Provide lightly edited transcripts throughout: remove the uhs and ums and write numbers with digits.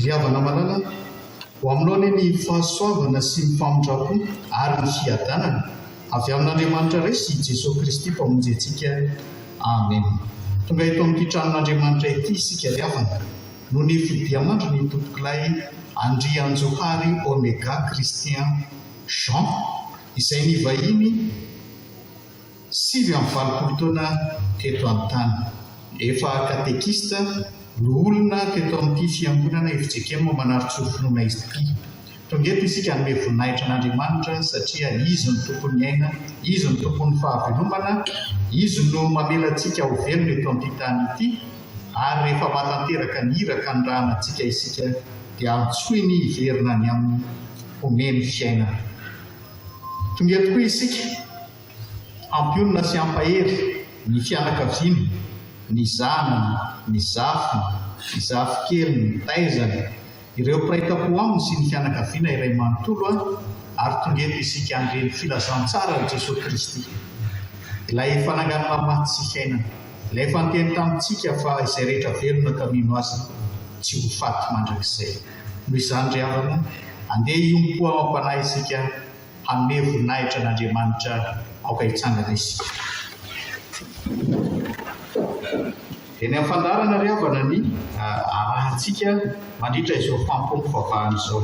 Riavana manana ho aminao ny fahasoavana sy ny famotrapo ary ny fiadanana avy amin'Andriamanitra iray sy Jesosy Kristy mpamonjentsika. Amen. Tonga eto amin'ity tranon'Andriamanitra ity isika riavana no ny fidiamandry ny tompokilay Andrianjohary Omega Christian Jean izay nivahiny 7 taona teto an-tany, efa katekista no olona teto amin'ity fiangonana FJKM manaritra finoana izy ity. Tonga eto isika hanome voninahitra an'Andriamanitra satria izy no tompony aina, izy no tompony fahavelomana, izy no mamelantsika ho velona eto amin'ity tany ity, ary rehefa matanteraka ny iraka ny rahanantsika isika dia antsoy ny hiverina ny amin'ny omeny fiainana. Tonga eto koa isika ampionina sy ampahery ny fianakaviana, ny zanany, ny zafiny, ny zafikely, ny taizany, ireo praitapo aminy sy ny fianakaviana iray manontolo ary tonga eto isika andreny filazantsara ny Jesosy Kristy. Ilay fananganana maty sy fiainana, ilay fanteny tamintsika fa izay rehetra velona kamino azy tsy ho faty mandrakizay. Noho izany riavana, andeha iompo ampanahy isika hanome voninahitra an'Andriamanitra aoka hitsangana isika. Eny amin'ny fandarana riavana ny arahantsika mandritra izao fampony fivavahana izao.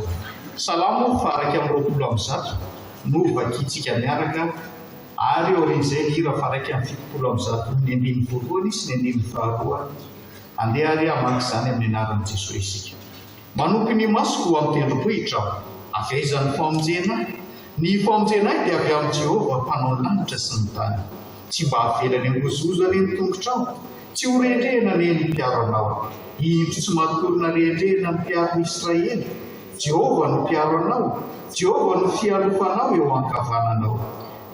Salamo faraka amin'ny 20 no vakitsika miaraka Ary orin'izay ny hira faraiky amin'ny fitopolo amin'ny zato ny andimy voalohany sy ny andimy faharoa andeha ary hamaky izany amin'ny anaran'i Jesosy isika. Manompy ny masoko amin'ny tendrombohitra ahaizan'ny famonjena. Ny famonjena dia avy amin'ny Jehovah mpanao ny lanitra sy ny tany. Tsy mba havelany angozozany ny tongotrao, tsy ho rendrehana ny mpiaro anao. Indro tsy matorina rendrehana ny mpiaro Israely. Jehovah no mpiaro anao, Jehovah no fialofanao eo ankavananao.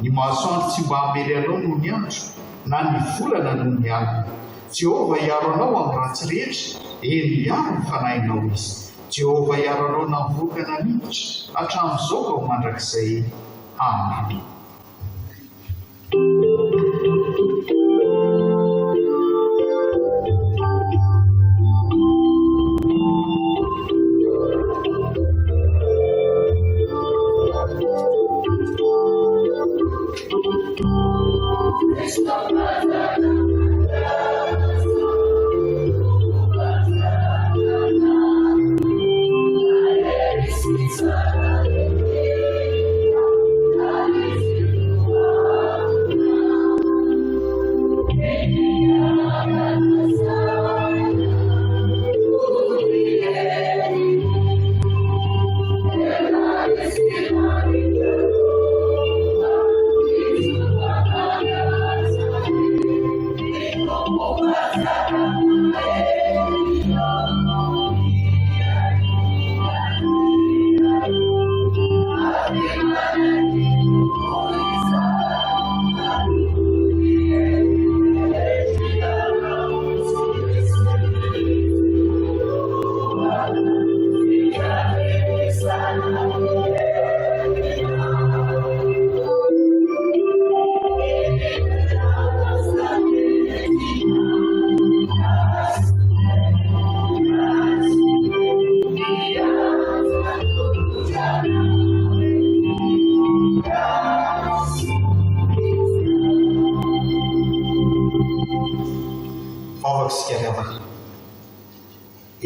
Ny masoandro tsy mba hamely anao noho ny andro, na ny volana noho ny alina. Jehovah hiaro anao amin'ny ratsy rehetra, eny hiaro ny fanahinao izy. Jehovah hiaro anao na mivoaka na miditra, hatramin'izao ka ho mandrakizay. Amen.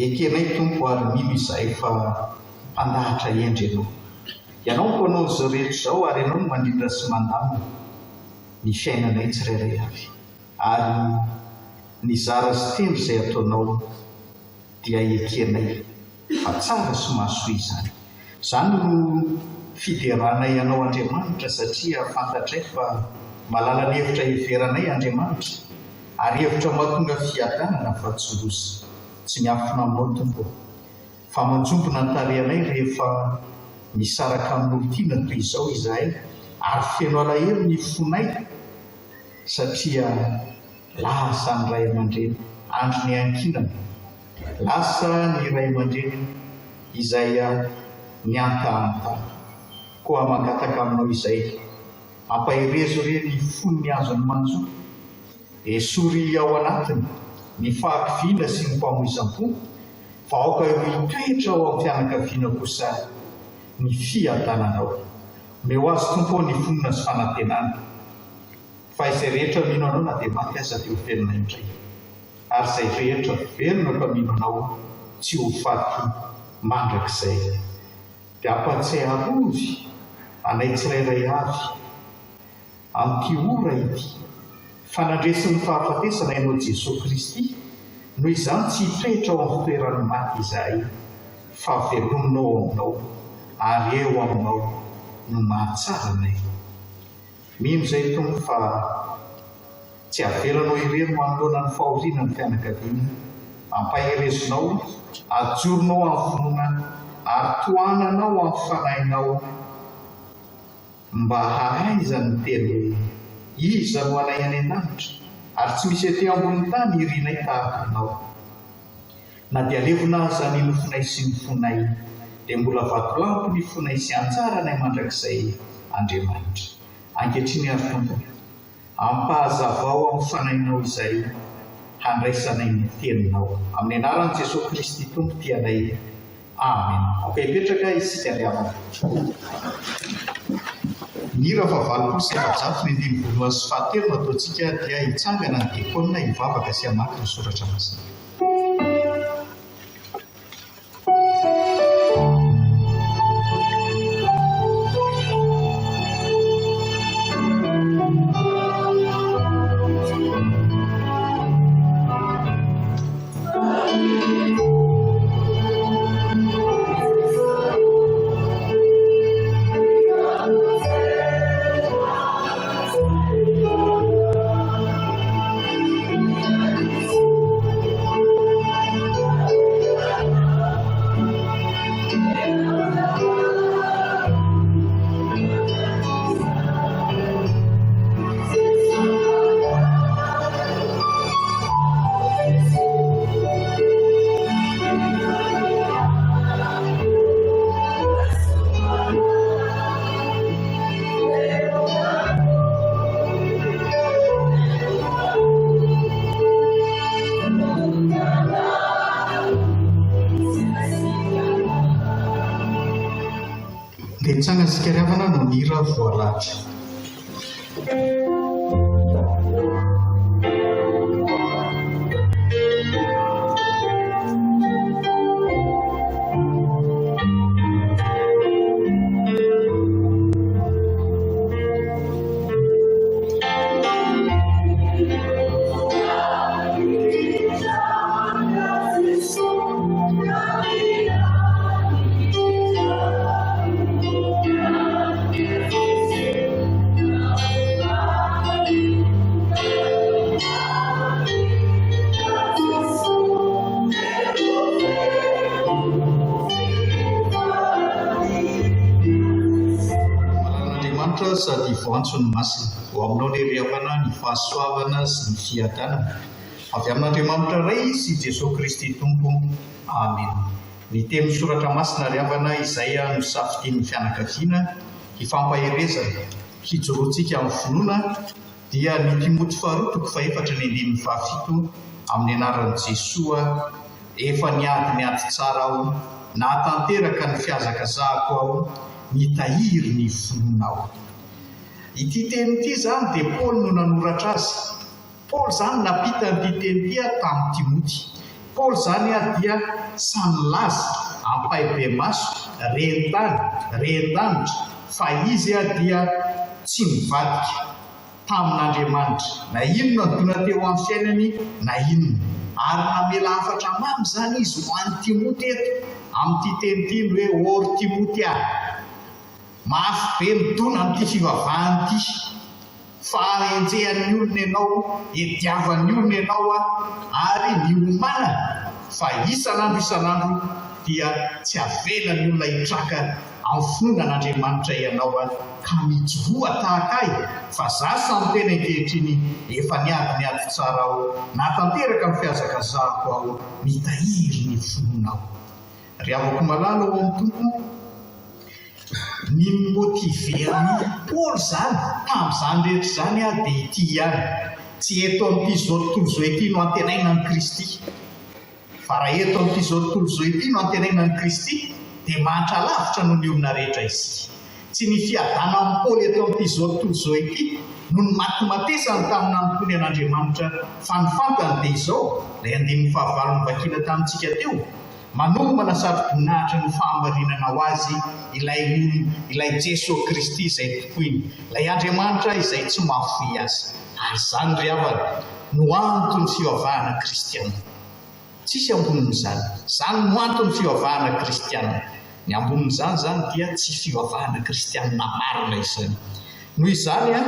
Ekenay tompo ary mino izay fa mpandahatra endry ianao. Ianao no mpanao izao rehetra izao ary ianao no mandrindra sy mandamina ny fiainanay tsirairay avy. Ary ny zara sy tendry izay ataonao dia ekenay fa tsara sy mahasoa izany. Izany no fideranay ianao Andriamanitra satria fantatray fa malala ny hevitra hiveranay Andriamanitra ary hevitra mahatonga fiadanana fa tsy loza. Tsy miafina aminao tompo, fa manjombona ny tarehanay rehefa misaraka amin'ny olontiana toy izao izahay, ary feno alahelo ny fonay satria lasa ny ray aman-dreny andro ny ankinana, lasa ny ray aman-dreny izay mianta-anta. Koa mangataka aminao izay ampahirezo re ny fon'ny azony manjo, esory ao anatiny ny fahakiviana sy ny mpamoizam-po, fa aoka hitoetra ao amin'ny fianakaviana kosa ny fiadananao. Meo azy tompo ny fonina sy fanantenana, fa izay rehetra mino anao na dia maty aza dia ho velona indray, ary izay rehetra velona ka mino anao tsy ho faty mandrakizay. Dia ampatsay arovy anay tsirairay avy amin'ity ora ity, fanandresin'ny fahafatesana ianao Jesosy Kristy, noho izany tsy hitoetra ao amin'ny fitoerany maty izahay, fa velominao aminao ary eo aminao no mahatsara anay. Mino izay tompo fa tsy avelanao irery manoloana ny fahoriana ny fianakaviana, ampahirezonao, ajoronao amin'ny finoana ary tohananao amin'ny fanahinao mba hahaizany teny iza no anay any an-danitra, ary tsy misy etỳ ambony tany irinay tahaka anao. Na dia levona aza ny nofonay sy ny fonay, dia mbola vatolampy ny fonay sy anjaranay mandrakizay Andriamanitra. Ankehitriny ary tompo, ampahazavao amin'ny fanahinao izay handraisanay ny teninao. Amin'ny anaran'i Jesosy Kristy tompo tianay. Amen. Aoka hipetraka isika ny havana. Ny hira fahavalo sy efajato ny andimy voalohany sy fahatelo no ataontsika dia hitsangana ny diakonina hivavaka sy hamaky ny soratra masina. Resana sikaravana no nira voalatra. Sady voantsony masina ho aminao leriavana ny fahasoavana sy ny fiadanana avy amin'Andriamanitra iray sy Jesosy Kristy Tompo. Amen. Ny teny soratra masina riavana izay no safidian'ny fianakaviana hifampaherezana hijoroantsika amin'ny finoana dia ny Timoty faharoa toko 4:7 amin'ny anaran'i Jesoa efa niady tsara aho nahatanteraka ny fiazakazahako aho nitahiry ny finoana aho. Ity teny ity zany dia Paul no nanoratra azy. Paul zany napita ity teny ity tamin'ny Timoty. Paul zany dia samilaza ampaibe maso rentanitra fa izy dia tsy mivadika tamin'Andriamanitra na inona dona teo amin'ny fiainany na inona ary namela hafatra mamy zany izy ho an'ny Timoty eto amin'ity teny ity hoe or Timoty mafy be midona amin'ity fivavahana ity fa enjehan'ny olona ianao ediavan'ny olona ianao ary miomana fa isan'andro dia tsy avelany olona hitraka amin'ny finoanan'Andriamanitra ianao ka mijoroa tahaka ahy fa za samy tena ankehitriny efa niady tsara aho nahatanteraka amin'ny fiazakazahako aho mitahiry ny finoana aho. Ry havako malala ao amin'ny tompoko ny motivean'ny Paul zany tamin'izany rehetra zany dia ity ihany tsy eto amin'ity zao tontolo zao ity no antenaina ny Kristy fa raha eto amin'ity zao tontolo zao ity no antenaina ny Kristy dia mantra lavitra no ny olona rehetra isika. Tsy ny fiadana amin'ny Paul eto amin'ity zao tontolo zao ity no ny matomatesany tamin'ny nampony an'Andriamanitra fa ny fantany dia izao ilay andinin'ny fahavalony vakina tamintsika teo manomana saro-boninahitra ny fahamarinana ho azy ilay Jesosy Kristy izay tokoiny, ilay Andriamanitra izay tsy mahafoy azy. Ary zany ry havana no antony fivavahana kristiana. Tsisy ambonin'izany. Zany no antony fivavahana kristiana. Ny ambonin'izany zany dia tsy fivavahana kristiana marina izany. Noho izany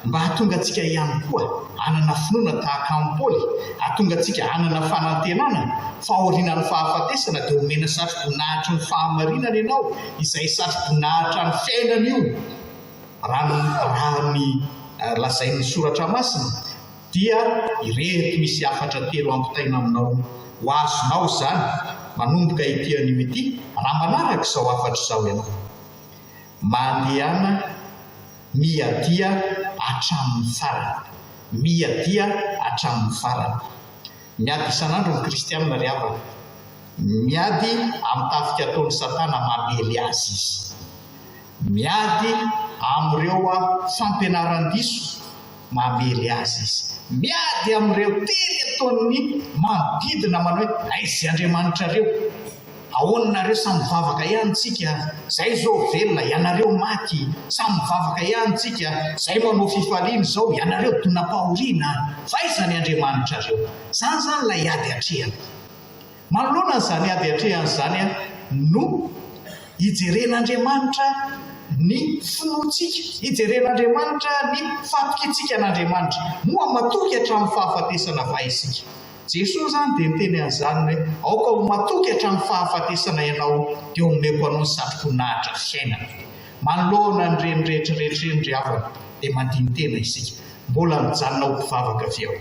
mba hahatonga antsika ihany koa hanana finoana tahaka amin'ny Paul, hahatonga antsika hanana fanantenana fahoriana ny fahafatesana dia omena saro-boninahitra ny fahamarinana ianao izay saro-boninahitra ny fiainana io. Raha ny lazain'ny soratra masina dia ireto misy afatra telo ampitaina aminao ho azonao zany manomboka ity anio ity raha manaraka izao afatra izao ianao: mandehana miadia hatramin'ny farany. Miadia hatramin'ny farany. Miady isan'andro ny kristianina ry havana. Miady amin'ny tafika ataon'ny Satana mamely azy izy. Miady amin'ireo fampianaran-diso mamely azy izy. Miady amin'ireo teny ataony manodidina manao hoe aizy Andriamanitra reo, ahoanareo samy mivavaka ihany tsika, zay zao velona, ianareo maty samy mivavaka ihany tsika, zay manao fifaliana zao, ianareo donam-pahoriana, faizany Andriamanitra reo. Zany ilay ady hatrehana. Manoloana n'izany ady hatrehana zany no hijeren'Andriamanitra ny finoantsika, hijeren'Andriamanitra ny fatokitsika an'Andriamanitra moa matoky hatramin'ny fahafatesana vaisika. Jesosy zany dia miteny an'izany hoe aoka ho matoky hatramin'ny fahafatesana ianao dia omeko anao ny satroboninahitra fiainana. Manoloana ny reny rehetrarehetra ry havana dia mandiny tena isika, mbola mijanona ho mpivavaka avy ao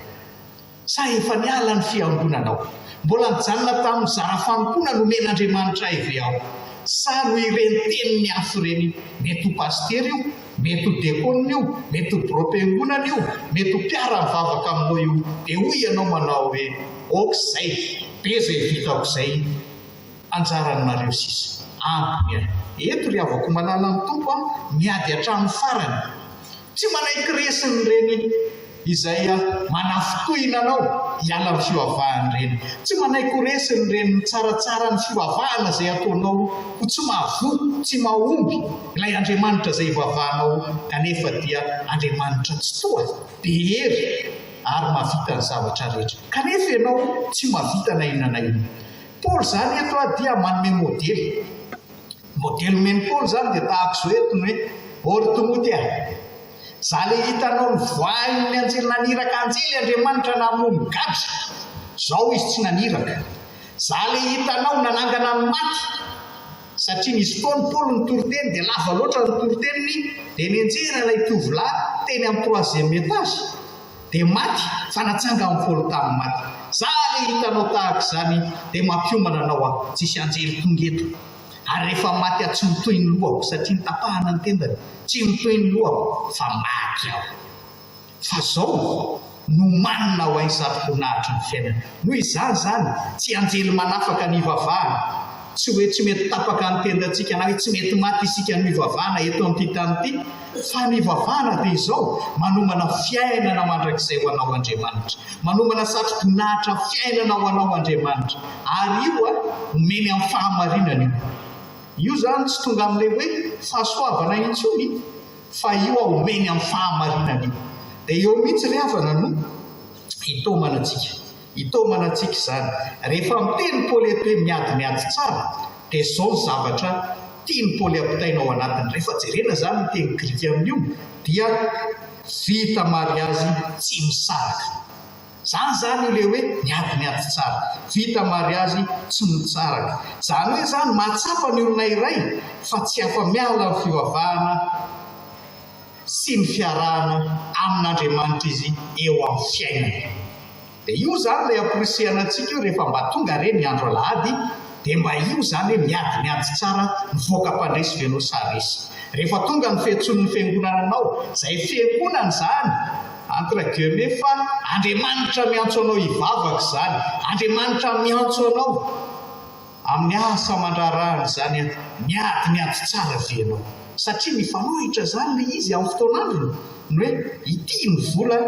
sa efa niala ny fiangonanao, mbola mijanona tamin'ny zara fanompoana nomen'Andriamanitra avy ao sa no ireny teniny hafa ireny, mety ho paster io, mety ho dekona io, mety ho bro-piangonana io, mety ho mpiara mivavaka aminao io, dia hoy ianao manao hoe okizay be zay vitako izay anjaranareo sisa. ampiny. Eto ry avako malala amin'ny tompo miady hatramin'ny farany. Tsy manaiky resiny reny izay manafitohina anao hiala amin'ny fivavahany reny. Tsy manaiky ho resiny reny tsaratsara ny fivavahana izay ataonao ho tsy mahavoky, tsy mahomby ilay Andriamanitra izay ivavahanao, kanefa dia Andriamanitra tsy toa, be hery ary mahavita ny zavatra rehetra. Kanefa ianao tsy mahavita na inona na inona. Paoly zany eto dia manome modely. Modely meny Paoly zany dia tahaka izao eto ny hoe Ôry Timothée za le hitanao ny voainy anjely naniraka anjely Andriamanitra namono gadra, zao izy tsy naniraka. Za le hitanao nanangana ny maty, satria nisy fotoany Paoly ny toriteny dia lava loatra ny toriteniny, dia nianjera ilay tovolahy teny amin'ny 3e étage dia maty, fa natsanga amin'ny Paoly tamin'ny maty. Za le hitanao tahaka izany dia mampiomana anao tsisy anjely tonga eto. Ary rehefa maty tsy mitohy ny lohako, satria nitapahana ny tendany, tsy mitohy ny lohako fa maty aho. Fa zao no manina ho any sarom-poninahitra ny fiainana. Noho izany zany tsy anjely manafaka ny ivavahana, tsy hoe tsy mety tapaka ny tendantsika na hoe tsy mety maty isika ny ivavahana eto amin'ity tany ity, fa ny ivavahana dia izao manomana fiainana mandrakizay ho anao Andriamanitra, manomana sarom-poninahitra fiainana ho anao Andriamanitra, ary io omeny amin'ny fahamarinana io. Io zany tsy tonga amin'ilay hoe fahasoavana intsony, fa io omeny amin'ny fahamarinana io. Dia eo mihitsy ry havana no hitomana antsika zany. Rehefa miteny Paoly eto hoe miady tsara, dia izao ny zavatra tiany Paoly ampitaina ao anatiny. Rehefa jerena zany ny teny Grika amin'io dia vita mariazy tsy misaraka. Zany ilay hoe miady tsara, vita mariazy tsy mitsaraka. Zany hoe zany mahatsapa ny olona iray fa tsy afa-miala amin'ny fivavahana sy ny fiarahana amin'Andriamanitra izy eo amin'ny fiainana. Dia io zany ilay amporisihana antsika io rehefa mba tonga reny andro alahady, dia mba io zany hoe miady tsara mivoaka mpandresy venao saresy. Rehefa tonga ny fiantson'ny fiangonana anao, izay fiangonana zany entre guillemets fa Andriamanitra miantso anao hivavaka zany, Andriamanitra miantso anao amin'ny asa aman-draharaha zany miady tsara venao, satria mifanohitra zany le izy amin'ny fotoan'androny ny hoe ity ny vola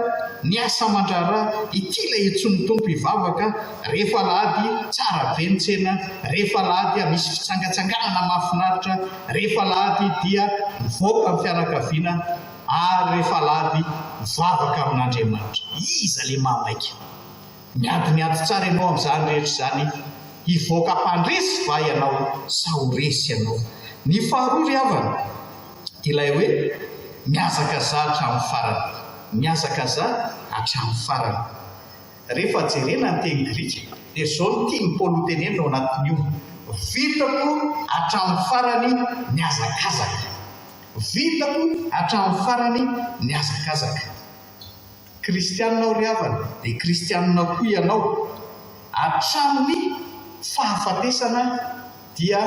ny asa aman-draharaha, ity ilay etson'ny tompo hivavaka. Rehefa alahady tsara be ny tsena, rehefa alahady misy fitsangatsanganana mahafinaritra, rehefa alahady dia mivoaka amin'ny fianakaviana, ary rehefa alahady mivavaka amin'Andriamanitra. Iza le mahamaika miady tsara ianao amin'izany rehetra zany, hivoaka mpandresy va ianao sa ho resy ianao. Ny faharoa ry havana, ilay hoe miazaka za hatramin'ny farany, miazaka za hatramin'ny farany. Rehefa jerena ny teny Grika dia zao no tiany Paoly ho tenenina ao anatin'io: vitako hatramin'ny farany miazakazaka, vitako hatramin'ny farany miazakazaka. Kristianina ry havana, dia kristianina koa ianao, hatramin'ny fahafatesana dia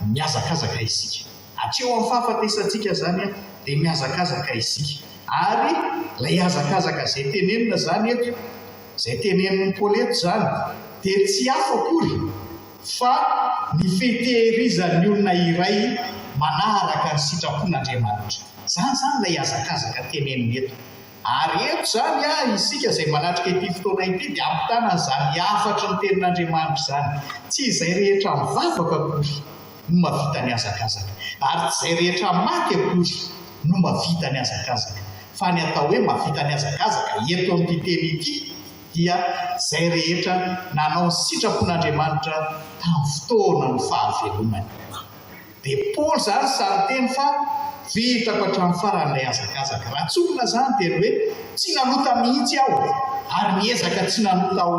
miazakazaka isika. Hatreo amin'ny fahafatesantsika zany dia miazakazaka isika. Ary ilay azakazaka izay tenenina zany eto, izay tenenin'ny Paoly eto zany, dia tsy hafa akory fa ny fitehirizan'ny olona iray manaraka ny sitrapon'Andriamanitra. Zany ilay azakazaka teneniny eto. Ary eto zany isika izay manatrika ity fotoana ity dia ampitana an'izany afatra ny tenin'Andriamanitra zany. Tsy izay rehetra mivavaka akory no mahavita ny azakazaka, ary tsy izay rehetra maty akory no mahavita ny azakazaka, fa ny atao hoe mahavita ny azakazaka eto amin'ity teny ity dia izay rehetra nanao ny sitrapon'Andriamanitra tamin'ny fotoana ny fahavelomany. Dia Paoly zany sary teny fa vitako hatramin'ny faran'ilay azakazaka. Raha tsonona zany dia hoe tsy nanota mihitsy aho, ary niezaka tsy nanota aho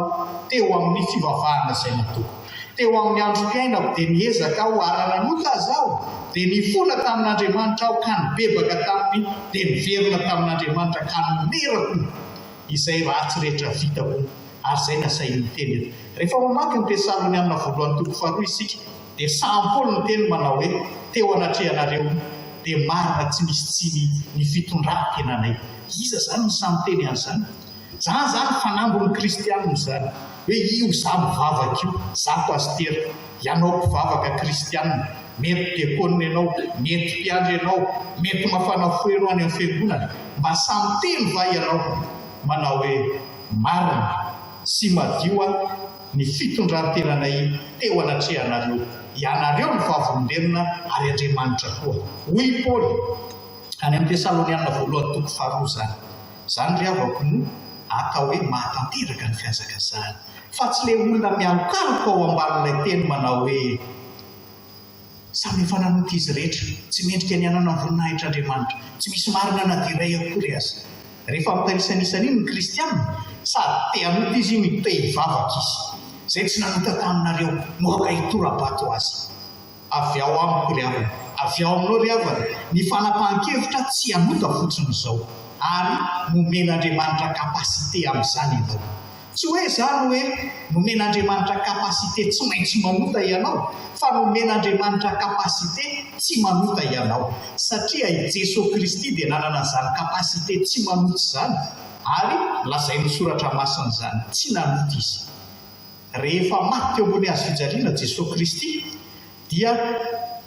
teo amin'ny fivavahana izay natoko. Teo amin'ny androm-piainako dia niezaka aho ary nanota azaho, dia nifola tamin'Andriamanitra aho ka nibebaka taminy, dia niverina tamin'Andriamanitra ka nomerako izay ratsy rehetra vitako, ary izay nasainy teny eto. Rehefa mamaky ny Tesalonianina voalohany toko 2 isika dia samy Paoly ny teny manao hoe teo anatrehanareo dia marina tsy misy tsiny ny fitondram-piainanay. Iza zany ny samy teny an'izany? Zany fanambon'ny kristianina zany, hoe io za mivavaka io, za pastera, ianao mpivavaka kristianina, mety diakona ianao, mety mpiandry ianao, mety mafana fo ianao any amin'ny fiangonana, mba samy teny va ianao manao hoe marina sy madio ny fitondrantenanay teo anatrehanareo, ianareo ny vavolombelona ary Andriamanitra koa. Hoy Paoly any amin'ny Tesalonianina 1:4 zany ry havako no atao hoe mahatanteraka ny fiazakazahana, fa tsy ilay olona mialokaloka ao ambanin'ilay teny manao hoe samy efa nanota izy rehetra, tsy mendrika ny anana ny voninahitran'Andriamanitra, tsy misy marina na diray akory aza. Rehefa mitanisan'isan'iny ny kristianina sady te hanota izy iny te hivavaka izy, izay tsy nanota taminareo no aka hitorabato azy. Avy ao amiko ry havana, avy ao aminao ry havana, ny fanapahan-kevitra tsy hanota fotsiny izao, ary nomen'Andriamanitra kapasite amin'izany ianao. Tsy hoe zany hoe nomen'Andriamanitra kapasite tsy maintsy manota ianao, fa nomen'Andriamanitra kapasite tsy manota ianao, satria i Jesosy Kristy dia nanana izany kapasite tsy manota izany, ary lazain'ny soratra masina izany tsy nanota izy. Rehefa maty teo ambony hazo fijaliana Jesosy Kristy dia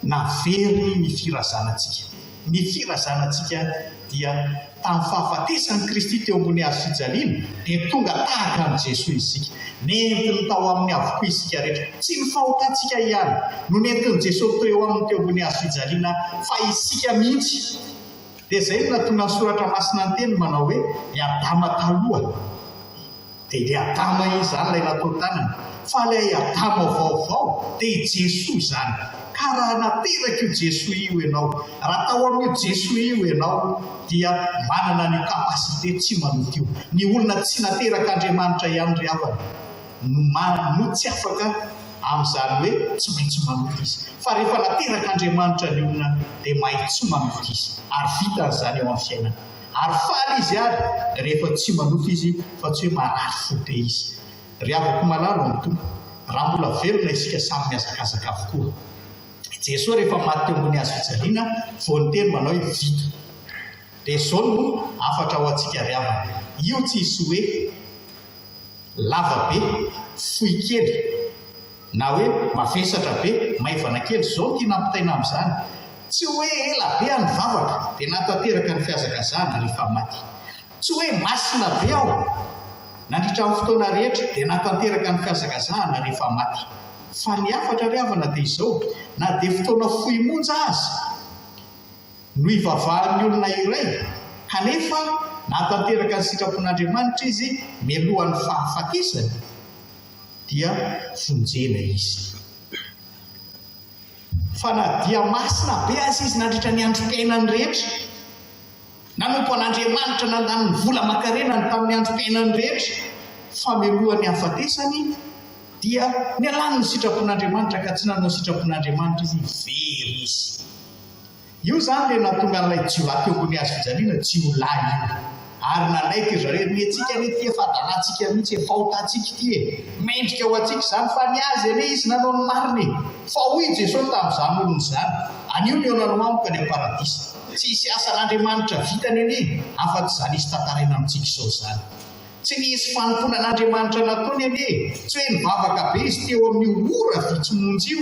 navery ny firazanantsika. Ny firazanantsika dia tamin'ny fahafatesan'i Kristy teo ambony hazo fijaliana dia tonga tahaka an' Jesosy isika, nentiny tao amin'ny avokoa isika rehetra, tsy ny fahotantsika ihany no nentin'i Jesosy teo aminy teo ambony hazo fijaliana, fa isika mihitsy. Dia izay no natonga ny soratra masina ny teny manao hoe ny Adama taloha dia ilay Adama izany ilay natao tanana, fa ilay Adama vaovao dia Jesosy izany. Ka raha nateraka io Jesosy io ianao, raha tao amin'io Jesosy io ianao, dia manana ny kapasite tsy manota io. Ny olona tsy nateraka Andriamanitra ihany ry havana no tsy afaka amin'izany hoe tsy maintsy manota izy, fa rehefa nateraka Andriamanitra ny olona dia mahay tsy manota izy, ary vita n'izany eo amin'ny fiainana. Ary faly izy ary rehefa tsy manota izy, fa tsy hoe marary fote izy. Ry havako malalo ny tompo, raha mbola velona isika samy miazakazaka avokoa. Jesosy rehefa maty teo ambony hazo fijaliana, vao niteny manao hoe vita. Dia izao no afatra ho antsika ry havana. Io tsy isy hoe lava be, fohy kely, na hoe mavesatra be, maivana kely. Izao tia nampitaina amin'izany. Tsy hoe ela be any vavaka dia natateraka ny fiazakazahana rehefa maty. Tsy hoe masina be aho nandritra amin'ny fotoana rehetra dia natanteraka ny fiazakazahana rehefa maty. Fa ny afatra ry havana dia izao, na dia fotoana fohy monja azy no ivavahan'ny olona iray, kanefa natanteraka ny sitrapon'Andriamanitra izy mialohan'ny fahafatesany, dia vonjena izy. Fa na dia masina be azy izy nandritra ny androm-piainany rehetra, nanompo an'Andriamanitra nandany ny vola makarenany tamin'ny androm-piainany rehetra, fa mialohan'ny hafatesany dia nialany ny sitrapon'Andriamanitra ka tsy nanao sitrapon'Andriamanitra izy, very izy. Io zany ilay nahatonga an'ilay Jiolahy teo ambony hazo fijaliana Jiolahy io, ary nanaiky ry zareo ny antsika ny ity efa dalantsika mihitsy, efa hotantsika ity mendrika ho antsika izany, fa ny azy ane izy nanao ny mariny, fa hoy Jesosy tamin'izany olona izany, anio ny eonanao amiko any amin'ny paradisa, tsy hisy asan'Andriamanitra vitany anie, afa-tsy izany izy tantaraina amintsika izao izany. Tsy nisy fanomponan'Andriamanitra nataony anie, tsy hoe nivavaka be izy teo amin'ny ora vitsomonjy io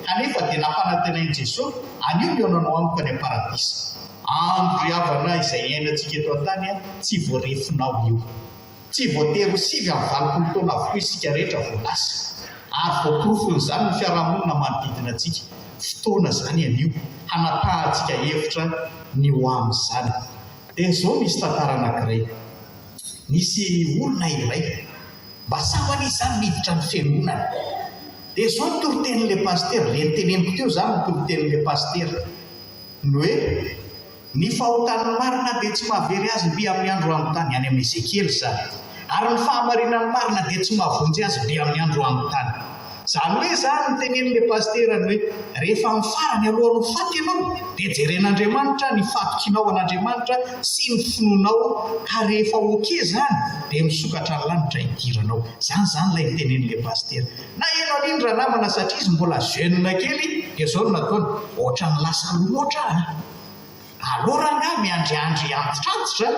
kanefa dia nampanantenain'i Jesosy, anio ny eonanao amiko any amin'ny paradisa. Andro ry havana izay iainantsika eto an-tany tsy voarefinao io, tsy voatery 7-valopolo taona avokoa isika rehetra voalasa, ary voaporofon' ny fiarahamonina manodidina antsika. Fotoana izany anio hanapahantsika hevitra ny ho amin'izany. Dia izao misy tantara anankiray, nisy olona iray mba sambany izany miditra ny fiangonana, dia izao ny torotenin'ilay pastera, le niteneniko teo izany ny torotenin'ilay pastera, ny hoe ny fahotan'ny marina dia tsy mahavery azy be amin'ny andro anontany, any amin'ny Ezekiely izany, ary ny fahamarinan'ny marina dia tsy mahavonjy azy be amin'ny andro anontany. Izany hoe zany ny tenen'ilay pastera ny hoe rehefa amin'ny farany alohan'ny faty ianao dia jeren'Andriamanitra ny fatokinao an'Andriamanitra sy ny finoanao, ka rehefa oke zany dia misokatra ny lanitra hidiranao. Zany ilay tenen'ilay pastera. Na eno an'indra namana satria izy mbola jeune kely, dia izao no nataony ohatra ny lasa loatra. Aleo rangahy miandriandry antitrantotra,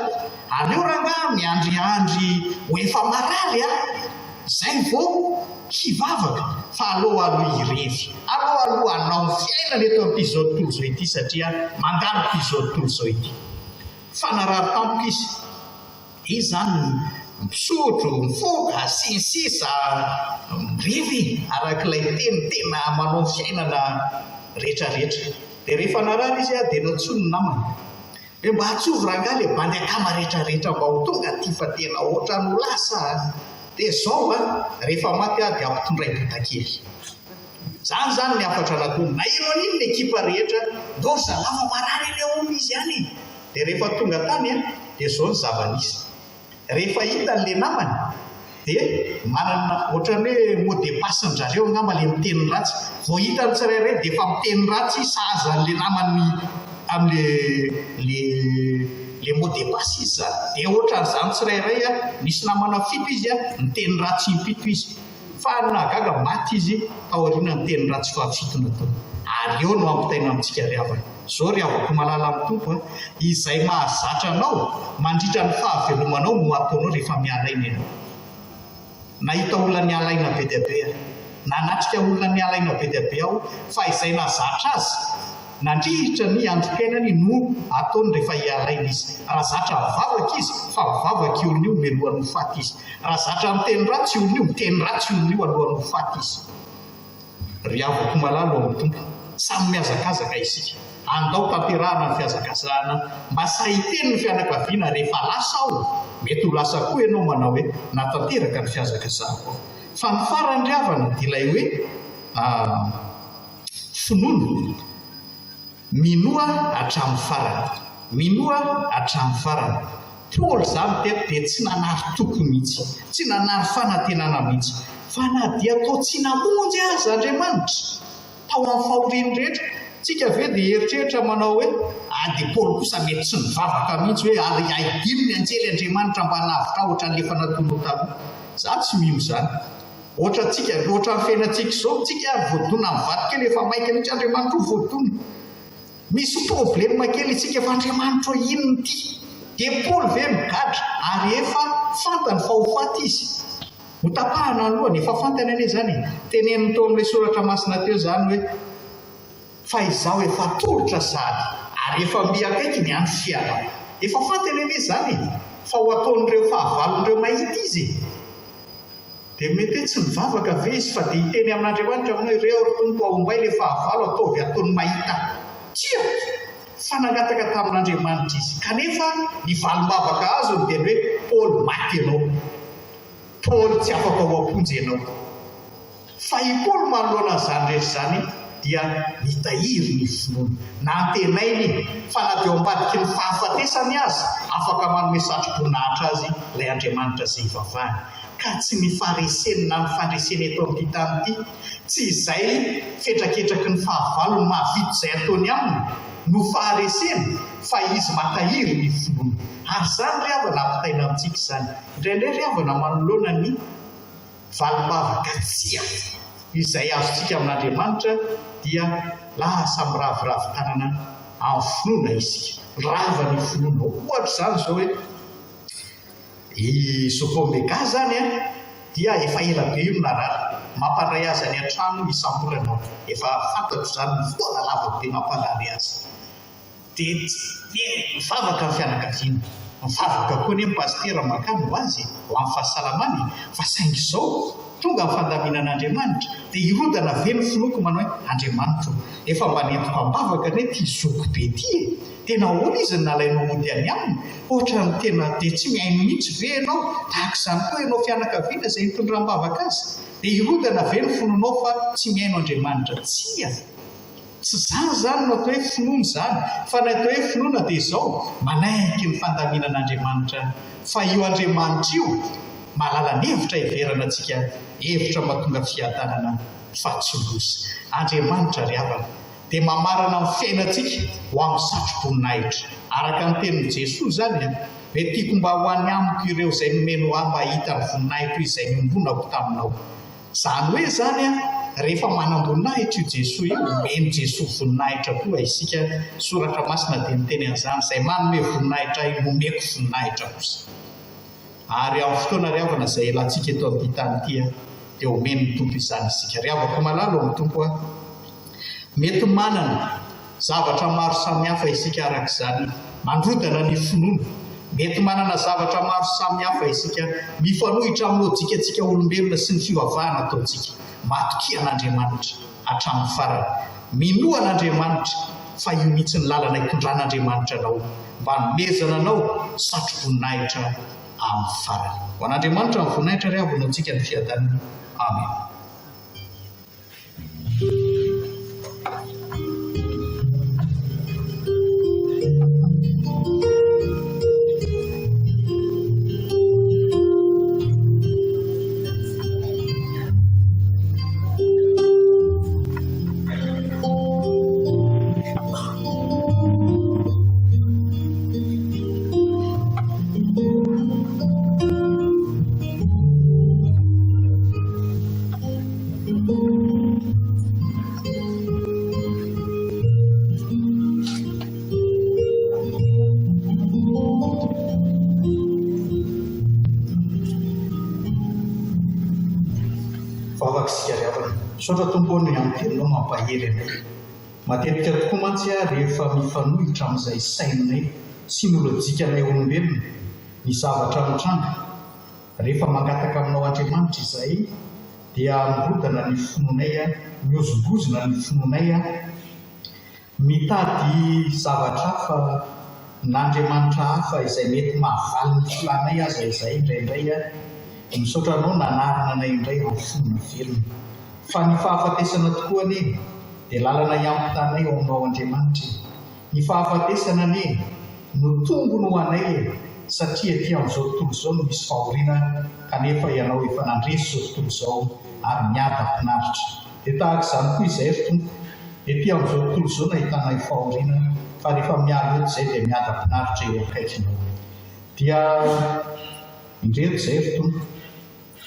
aleo rangahy miandriandry ho efa maraly, izay vao hivavaka fa aloha irevy, aloha hanao fiainana eto amin'izao tontolo izao ity satria mandalo izao tontolo izao ity. Fanarary tampoka izy. Izy zany misotro, mifoka, sy ny sisa, mirevy arak'ilay tena manao fiainana rehetrarehetra. Dia rehefa narary izy dia natsony namany. Hoe mba hatsovy rangahy ilay bandy akama rehetrarehetra mba ho tonga aty fa tena ohatrany ho lasa. Dia izao rehefa maty dia ampitondray botakely. Zany ny afatra nataony. Na ino an'iny ny ekipa rehetra, ndosa lava marary ilay omby izy ihany. Dia rehefa tonga tany dia izao ny zava-nisy. Rehefa hita an'ilay namany dia manana ohatrany hoe mot de passe-njareo angamba ilay miteny ratsy. Vao hita ny tsirairay dia efa miteny ratsy sahaza an'ilay namany amin'ilay mot de passe izy zany. Dia ohatran'izany tsirairay nisy namana fito izy miteny ratsy impito izy. Fa nahagaga maty izy tao aoriana miteny ratsy fahafito nataony. Ary eo no ampitaina amintsika ry havana. Zao ry havako malala amin'ny tompo izay mahazatra anao mandritra ny fahavelomanao no ataonao rehefa mialaina ianao. Nahita olona ny alaina be dia be, nanatrika olona ny alaina be dia be aho, fa izay nazatra azy nandrihitra ny androm-piainany no ataony rehefa hialaina izy. Raha zatra mivavaka izy fa mivavaka io olona io mialohan'ny ho faty izy. Raha zatra miteny ratsy olona io miteny ratsy olona io alohan'ny ho faty izy. Ry havako malala amin'ny tompo, samy miazakazaka isika. Andao tanterahana ny fiazakazahana mba sahiteny ny fianakaviana rehefa lasa aho. Mety ho lasa koa ianao manao hoe natanteraka ny fiazakazahako. Fa ny farany ry havana dia ilay hoe finoana. Minoa hatramin'ny farany. Minoa hatramin'ny farany. Paoly zany dia tsy nanary toko mihitsy, tsy nanary fanantenana mihitsy, fa na dia atao tsy namonjy azy Andriamanitra tao amin'ny fahoriany rehetra. Tsika ve dia eritreritra manao hoe dia Paoly kosa mety tsy mivavaka mihitsy hoe aidino ny anjely Andriamanitra mba navitra ohatran'efa nataonao taloha. Za tsy mino zany. Ohatra ny fiainantsika izao, tsika voadona mivady kely efa maika mihitsy Andriamanitra ho voadona. Misy problema kely tsika fa Andriamanitra inona ity. Dia Paoly ve migadra ary efa fantany fa ho faty izy. Ho tapahana alohany efa fantany anie zany. Teneniny tao amin'ilay soratra masina teo zany hoe fa izaho efa tolotra sady ary efa miakaiky ny andro fiainana. Efa fantany anie zany fa ho ataon'ireo fahavalon'ireo mahita izy. Dia mety tsy mivavaka ve izy fa dia hiteny amin'Andriamanitra aminao ireo tompo aombay ilay fahavalo ataovy ataony mahita. Tsia! Fanangataka tamin'Andriamanitra izy. Kanefa ny valom-bavaka azy no dia hoe Paoly maty ianao. Paoly tsy afaka ho amponjy ianao. Fa i Paoly manoloana izany rehetra izany dia nitahiry ny finoana. Nantenainy fa na dia ambadiky ny fahafatesany azy afaka manome satro-boninahitra azy ilay Andriamanitra izay ivavahany. Ka tsy ny fahareseny na ny fandreseny eto amin'ity tany ity, tsy izay fetraketraky ny fahavalony mahavita izay ataony aminy no fahareseny, fa izy matahiry ny finoana. Ary zany ry havana ampitaina amintsika izany. Indraindray ry havana manoloana ny valom-bavaka tsia izay azontsika amin'Andriamanitra dia lasa miraviravin-tanana amin'ny finoana isika. Rava ny finoana. Ohatra izany izao hoe i Sopomega zany dia efa ela be io narary. Mampandray azy any an-trano isam-bolana. Efa fantatro zany ny fotoana lava be mampandray azy. Dia mivavaka ny fianakaviana. Mivavaka koa ny pastera makano ho azy ho amin'ny fahasalamany. Fa saingy izao tonga amin'ny fandaminan'Andriamanitra dia irodana ve ny finoko manao hoe Andriamanitra efa mba nentoka ambavaka ne ty zoko be ty tena hoana izy ny nalainao mody any aminy. Ohatra ny tena dia tsy mihaino mihitsy ve ianao tahaka izany koa ianao fianakaviana izay nitondram-bavaka azy. Dia irodana ve ny finoanao fa tsy mihaino Andriamanitra. Tsia! Tsy zany no atao hoe finoana zany, fa ny atao hoe finoana dia izao manaiky ny fandaminan'Andriamanitra. Fa io Andriamanitra io mahalala ny hevitra hiverana antsika, hevitra mahatonga fiadanana fahatsolosa. Andriamanitra ry havana dia mamarana amin'ny fiainantsika ho amin'ny satro-boninahitra. Araka ny tenin'i Jesosy zany hoe tiako mba ho any amiko ireo izay nomeno ahy mba hahita ny voninahitra izay nombonako taminao. Zany hoe zany rehefa manam-boninahitra io Jesosy io, meno Jesosy voninahitra koa isika. Soratra masina dia miteny an'izany, izay manome voninahitra io nomeko voninahitra kosa. Ary amin'ny fotoana ry havana izay elantsika eto amin'ity tany ity dia omeny tompo izany isika. Ry havako malalo amin'ny tompo a, mety manana zavatra maro samihafa isika arak'izany mandrodana ny finoana. Mety manana zavatra maro samihafa isika mifanohitra amin'ny lojikatsika olombelona sy ny fivavahana ataontsika. Matokia an'Andriamanitra hatramin'ny farany. Minoa an'Andriamanitra fa io mihitsy ny lalana hitondran'Andriamanitra anao mba nomezana anao satroboninahitra amin'ny farany. Ho an'Andriamanitra ny voninahitra ry avy antsika ny fiadanana. Amen. Sotra tompony amin'ny teninao mampahery anay. Matetika tokoa mantsy rehefa mifanohitra amin'izay sainay sy ny lojikanay olombelona ny zavatra mitranga. Rehefa mangataka aminao Andriamanitra izay dia mirodana ny finoanay, miozongozona ny finoanay, mitady zavatra hafa n'Andriamanitra hafa izay mety mahavaly ny filanay aza izay indraindray misaotra anao nanarina anay indray amin'ny fonona velona. Fa ny fahafatesana tokoa anie dia lalana hiampitanay ao aminao Andriamanitra. Ny fahafatesana anie no tombony ho anay satria aty amin'izao tontolo izao no misy fahoriana kanefa ianao efa nandresy izao tontolo izao ary miada-pinaritra. Dia tahaka izany koa izay ry tompo, aty amin'izao tontolo izao no ahitanay fahoriana fa rehefa miala eto izay dia miada-pinaritra eo akaikinao. Dia indreto izay ry tompo,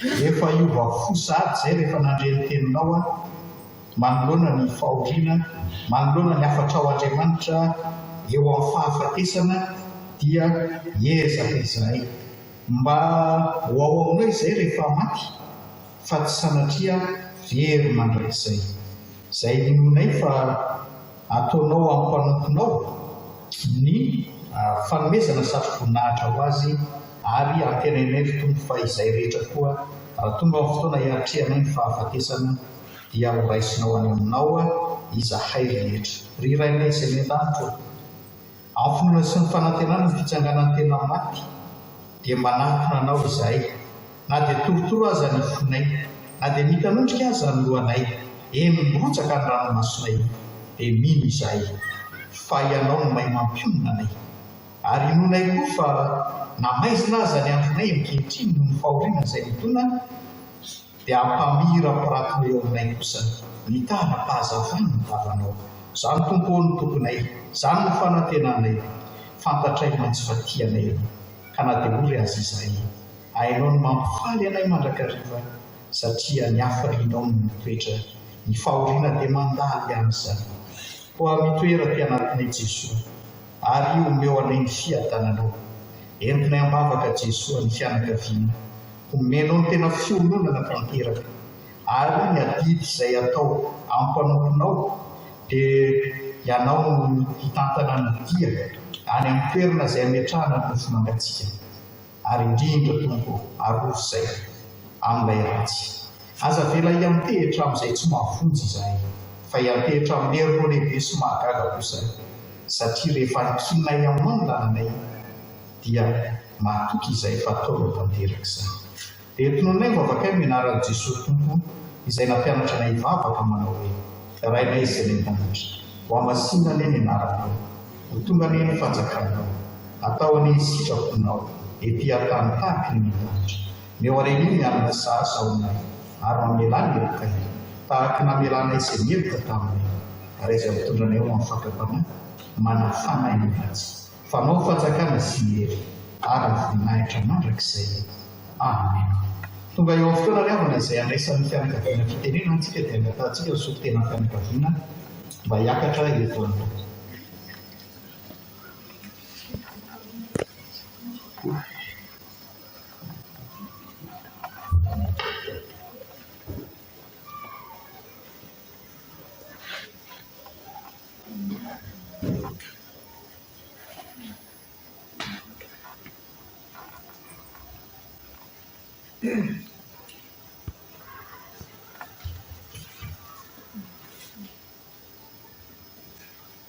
rehefa iova fo sady izay rehefa nandreny teninao manoloana ny fahoriana, manoloana ny afatra ao Andriamanitra eo amin'ny fahafatesana dia hiezaka izahay mba ho ao aminao izay rehefa maty fa tsy sanatria very mandray izay. Izay inonay fa ataonao ammpanomponao ny fanomezana satroboninahitra ho azy ary antenainay ry tompo fa izay rehetra koa raha tonga amin'ny fotoana hiatrehanao ny fahafatesana dia ho raisinao any aminao izahay rehetra. Ry Rainay izay mian-danitra amin'ny finoana sy ny fanantenana ny fitsanganan'ny tena maty dia manatona anao izahay, na dia torotoro aza ny fonay, na dia mitanondrika aza ny lohanay, eny mirotsaka ny ranomasonay dia mino izahay fa ianao no mahay mampionona anay. Ary inonay koa fa namaizina aza ny andronay ankehitriny no ny fahoriana izay mitona dia ampamira piratona eo aminay kosa ny tara-pahazavana ny tavanao. Izany tompo ny tomponay, izany ny fanantenanay, fantatray mantsy fa tianay ka na dia ory azy izahay hainao no mampifaly anay mandrakariva satria ny hafalianao no mitoetra, ny fahoriana dia mandaly amin'izany. Koa mitoera ty anatinay Jesosy ary omeo anay ny fiadananao. Entinay ambavaka Jesosy ny fianakaviana, omenao ny tena fiononana tanteraka ary ny adidy izay atao ampanomponao dia ianao no hitantana ny dia any amin'ny toerana izay ametrahana ny nofo mangatsika. Ary indrindra tompo arovy izay amin'ilay ratsy. Aza vela hiantehitra amin'izay tsy mahavonjy izahay fa hiantehitra amin'ny herinao lehibe sy mahagaga kosa satria rehefa ankinay amin'ny lalanay dia mahatoky izay fa ataonao tanteraka izany. Dia entinonay vavakay mianaran'i Jesosy tompo izay nampianatra anay hivavaka manao hoe Rainay izay mian-danitra, ho amasinina anie ny anaranao, ho tonga anie ny fanjakanao, atao anie ny sitraponao ety an-tany tahaka ny mian-danitra. Meo areniny hanana sasa ao aminay ary mamelany eroka io tahaka namelanay izay miheloka taminay ary izay mitondranay ao amin'ny fakapanahy manafana ny ratsy. Fanao fanjakana sy hery ary ny voninahitra mandrakizay. Amen. Tonga eo amin'ny fotoana ry havana izay andraisan'ny fianakaviana fitenena antsika dia angatantsika ny sotena fianakaviana mba hiakatra eto aminao.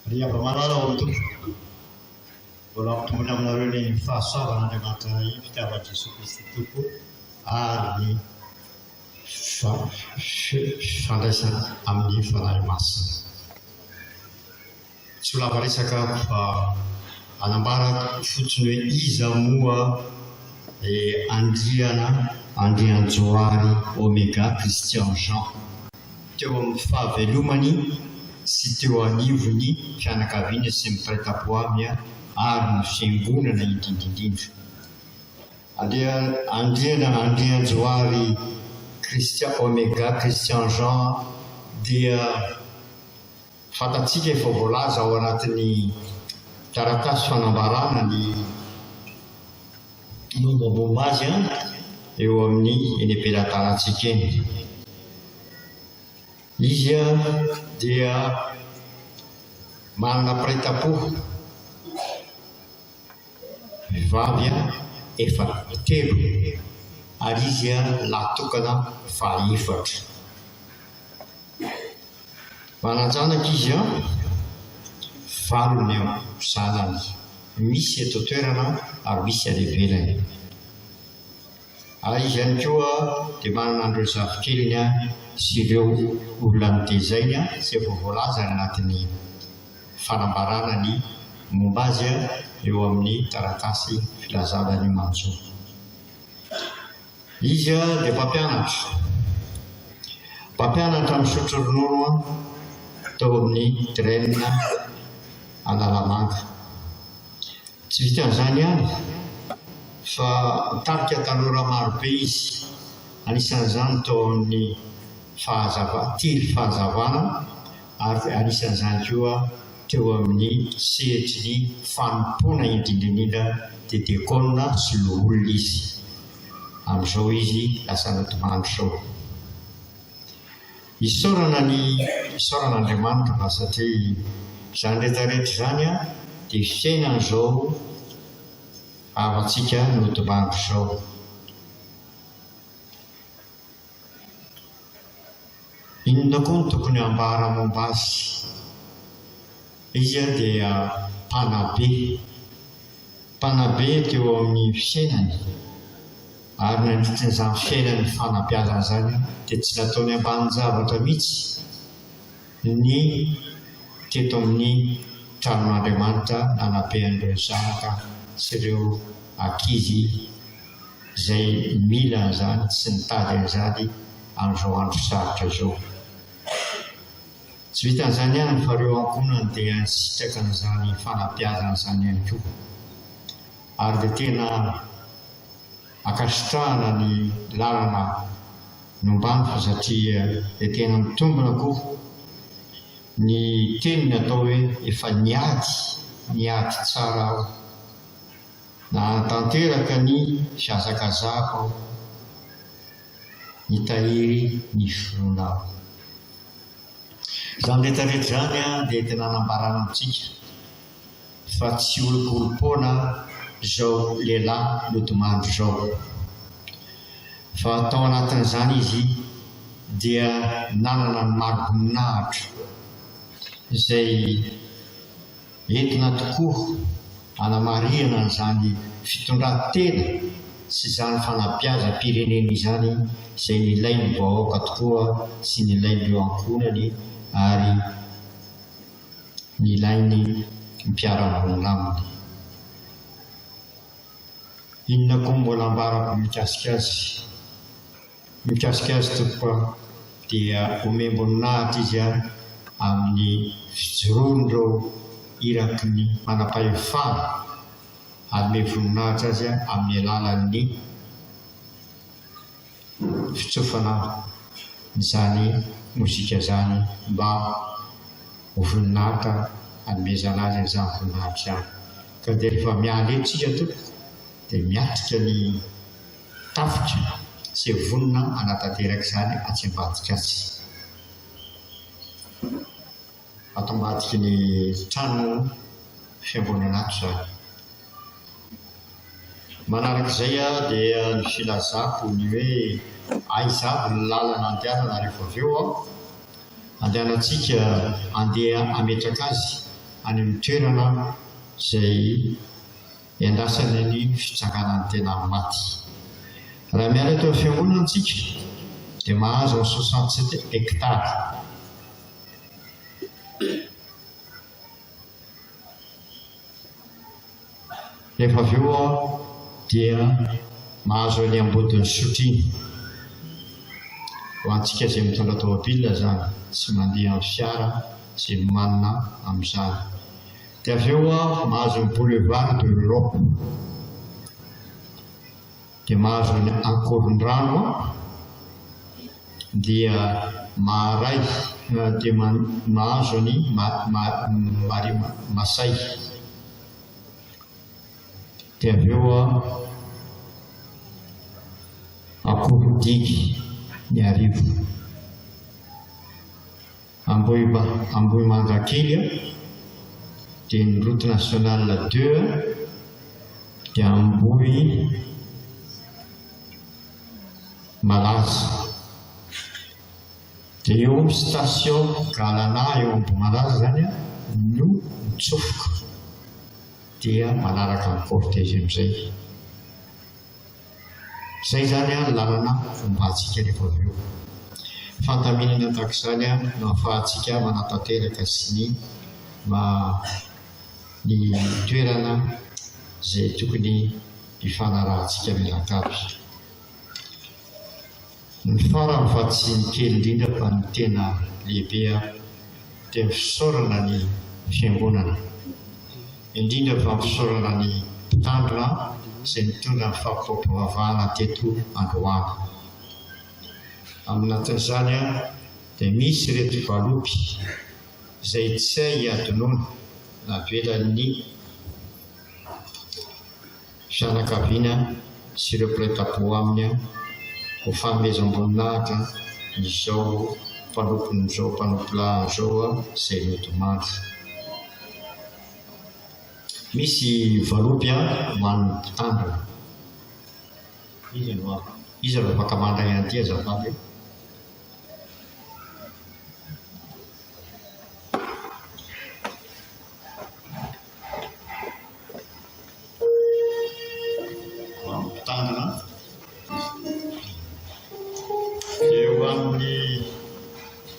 Riaba malala untuk walaupun aminareo ny fahasoavan'Andriamanitra ny fitiavan'i Jesosy Kristy tompo ary ny fandraisana amin'ny fanahy masina. Tsy ho lava resaka fa anambara fotsiny hoe iza moa Andrianjoary Omega Christian Jean teo amin'ny fahavelomany sy teo anivony fianakaviana sy mipaita-po aminy ary ny fiangonana indrindrindrindra. Andrianjoary Omega Christian Jean dia fantatsika efa voalaza ao anatin'ny taratasy fanambarana ny mombamomba azy eo amin'ny eny am-pelatanantsika eny. Izy dia manana paita-po vavy telo ary izy latokana faefatra. Mananjanaka izy valo ny zanany, misy eto toerana ary misy any ivelany. Ary izy ihany koa dia manana an'ireo zafikeliny sy ireo olona nitezainy sy efa voalaza anatin'ny fanambarana ny momba azy eo amin'ny taratasy filazana ny manjo. Izy dia mpampianatra misotro ronono tao amin'ny Drenina Analamanga. Tsy vitan'izany ihany fa nitarika tanora marobe izy, anisan'izany tao amin'ny fahazavana ary anisan'izany koa teo amin'ny sehatry ny fanompoana indrindrindrindra diakonina sy loholona izy. Amin'izao izy lasa notomandry zao. Isaoran'Andriamanitra fa satria izany rehetrarehetra izany dia fiainan'izao avantsika notomandry zao. Inona koa no tokony ambara momba azy? Izy dia mpanabe teo amin'ny fiainany, ary nandritran'izany fiainany fanabeazana izany dia tsy nataony ambanin-javatra mihitsy ny teto amin'ny tranon'Andriamanitra nanabehan'ireo zanaka sy ireo ankizy izay mila an'izany sy nitady an'izany amin'izao andro sarotra izao. Tsy vitan'izany ihany fa ireo ankonany dia nisitraka an'izany fanabeazana izany ihany koa, ary dia tena akasitrahana ny lalana nombany fa satria dia tena mitombina koa ny teniny atao hoe efa niady tsara aho na tanteraka ny fiazakazako aho, nitahiry ny finoanako. Izany rehetrarehetra izany dia tena anambarana amintsika fa tsy olokolompona izao lehilahy notomandry izao, fa tao anatin'izany izy dia nanana ny mari-boninahitra izay entina tokoa anamarihana an'izany fitondran-tena sy izany fanabeazam-pirenena izany izay nilain'ny vahoaka tokoa sy nilain'ireo ankonany ary nilain'ny mpiara-monina aminy. Inona koa mbola ambarako mikasika azy tokoa dia omem-boninahitra izy amin'ny fijoroan'ireo iraky ny manam-pahefana, hanome voninahitra azy amin'ny alalan'ny fitsofana izany mozika izany mba ho voninahitra hanomezana azy izany voninahitra izany. Ka dia rehefa miala eto isika tompoko dia miatrika ny tafika izay vonina anatanteraka izany atsy ambadika azy. Ato ambadiky ny trano fiangonana ato izany. Manarak'izay dia ny filazako ny hoe aizabo ny lalana andehanana rehefa avy eo andehanantsika andeha ametraka azy any amin'ny toerana izay iandrasany ny fitsanganany tena maty. Raha miala teo amin'ny fiangonana antsika dia mahazo 67 hectara. Rehefa avy eo dia mahazo ny ambodin'ny sotriny ho antsika izay mitondra tômôbilina zany sy mandeha amin'ny fiara izay manana amin'izany. Dia avy eo mahazo ny boulevard de l'Europe, dia mahazo ny ankoron-drano dia maharay dia mahazo ny masay. Dia avy eo Akorodiky ny arivo, Ambohimangakely dia ny route nationale 2 dia Ambohy Malaza. Dia eo amin'ny station Galana eo Ambohy Malaza zany no mitsofoka dia manaraka ny cortège amin'izay. Izay zany ny lalana fombantsika rehefa avy eo. Fantaminana tahak'izany no ahafahantsika manatanteraka sy ny toerana izay tokony hifanarahantsika mianakavy. Ny farany fa tsy ny kely indrindra fa ny tena lehibe dia ny fisaorana ny fiangonana, indrindra fa ny fisaorana ny mpitandrina izay mitondra ny fampivavahana teto Androany. Aminatin'izany dia misy reto valopy izay tsy hay hiadonoana navelan'ny fianakaviana sy ireo mpiray-tampo aminy ho fanomezam-boninahitra izao mpanompin'izao mpanompilahin'izao izay nodomandry. Misy valopy ho an'ny mpitandrina. Izy raha afaka mandray an'ity azafady. Mpitandrina eo amin'ny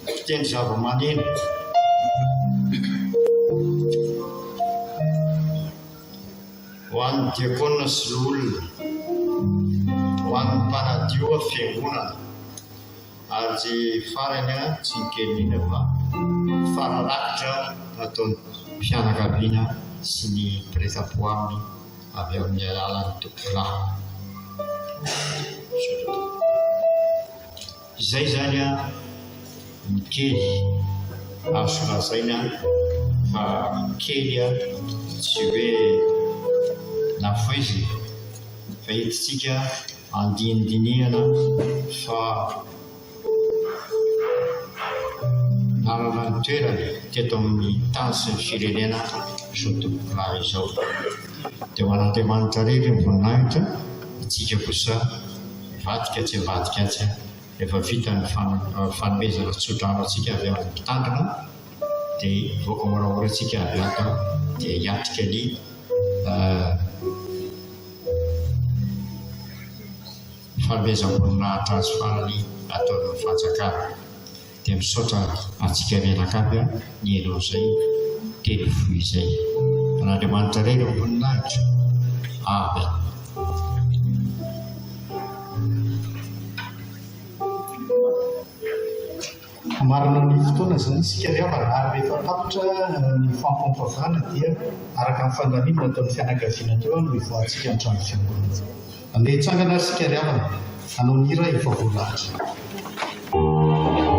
fitendry zava-maneno ho an'ny diakona sy olona, ho an'ny mpanadio fiangonana, ary farany tsy nikelina fa fararakitra nataon'ny fianakaviana sy ny mpiray-tampo aminy avy amin'ny alalan'ny tompolahy. Izay zany ny kely azo lazaina fa kely tsy hoe nafoizina fa hitintsika andinidinihana fa narana ny toerana teto amin'ny tany sy ny firenena izao tompolahy izao. Dia ho an'Andriamanitra rery ny voninahitra, itsika kosa vadika tsy vadika atsy rehefa vita ny fanomezana tsodrano antsika avy amin'ny mpitandrina dia voaka moramora antsika avy ato dia hiatrika ny fanomezam-boninahitra azy farany ataon'ny fanjakana. Dia misaotra antsika mianakavy ny elo izay telo foy izay. An'Andriamanitra rery ny voninahitra. Amen. Marina ny fotoana izany isika riavana, ary rehefa tapitra ny fampam-pavahana dia araka ny fandaminana ataon'ny fianakaviana teo no hivoahantsika ny trano fiangonana. Andeha hitsangana isika riavana, hanao ny hira efa voalahatra. Oh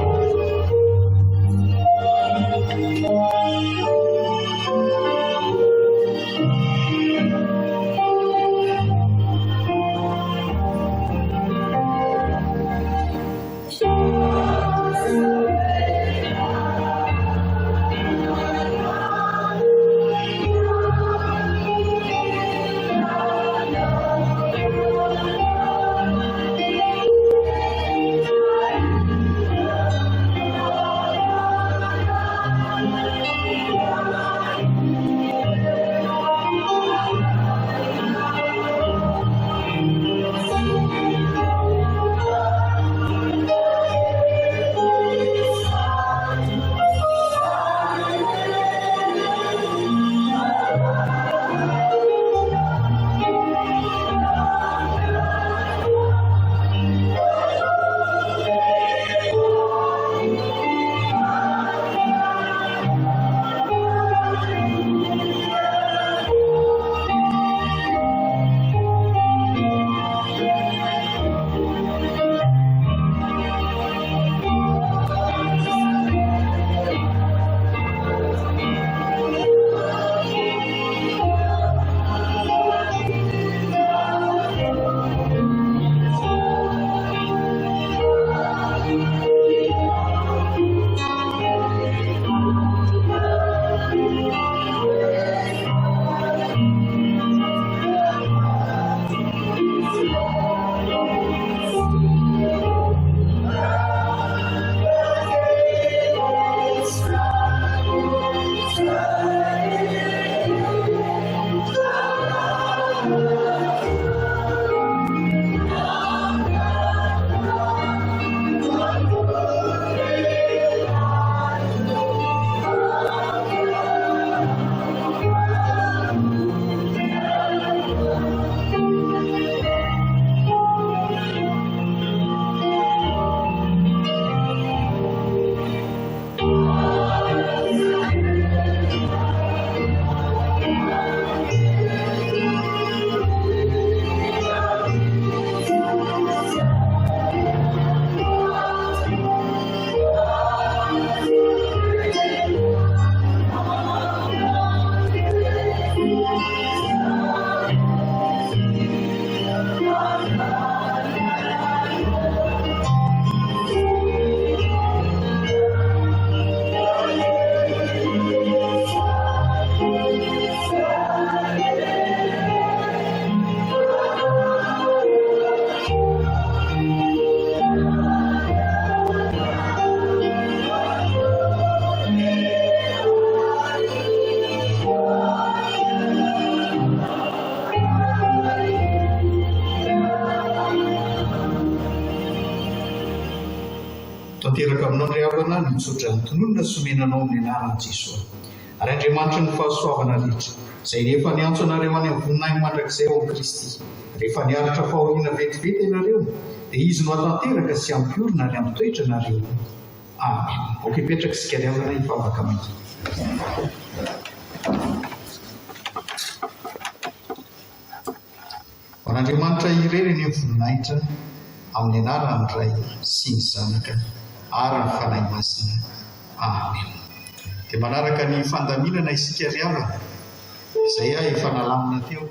tanteraka aminao ry havana ny mitsotra ny tononona somenanao amin'ny anaran'i Jesosy. Ary Andriamanitra ny fahasoavana rehetra izay rehefa niantso anareo any amin'ny voninahiny mandrakizay ao amin'ny Kristy, rehefa niaritra fahoriana vetivety ianareo, dia izy no hatanteraka sy ampiorina ary ampitoetra anareo. Amen. Oka, hipetraka isika ry havana hivavaka amin'ity. Ho an'Andriamanitra irery ny voninahitra amin'ny anarany Ray sy ny Zanaka ary ny fanahy masina. Amen. Dia manaraka ny fandaminana isika ry havana izay efa nalamina teo.